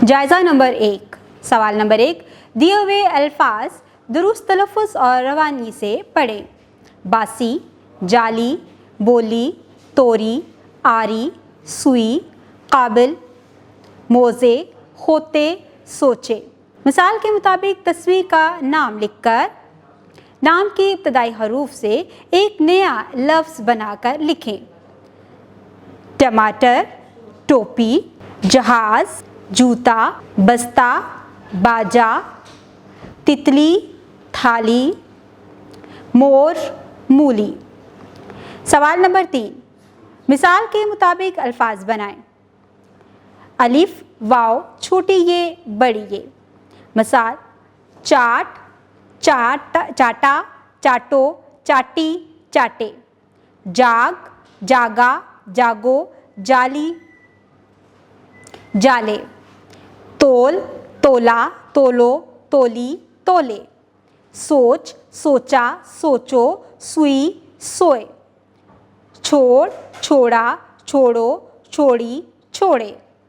जायज़ा नंबर 1। सवाल नंबर 1, दिए हुए अल्फाज दुरुस्त तलफ़्फ़ुज़ और रवानी से पढ़ें। बासी, जाली, बोली, तोरी, आरी, सुई, काबिल, मोज़े, होते, सोचे। मिसाल के मुताबिक तस्वीर का नाम लिखकर नाम के इब्तदाई हरूफ से एक नया लफ्ज़ बनाकर लिखें। टमाटर, टोपी, जहाज़, जूता, बस्ता, बाजा, तितली, थाली, मोर, मूली। सवाल नंबर 3, मिसाल के मुताबिक अल्फाज बनाएं। अलिफ, वाव, छोटी ये, बड़ी ये। मिसाल, चाट, चाटा, चाटो, चाटी, चाटे। जाग, जागा, जागो, जाली, जाले। तोल, तोला, तोलो, तोली, तोले। सोच, सोचा, सोचो, सुई, सोए। छोड़, छोड़ा, छोड़ो, छोड़ी, छोड़े।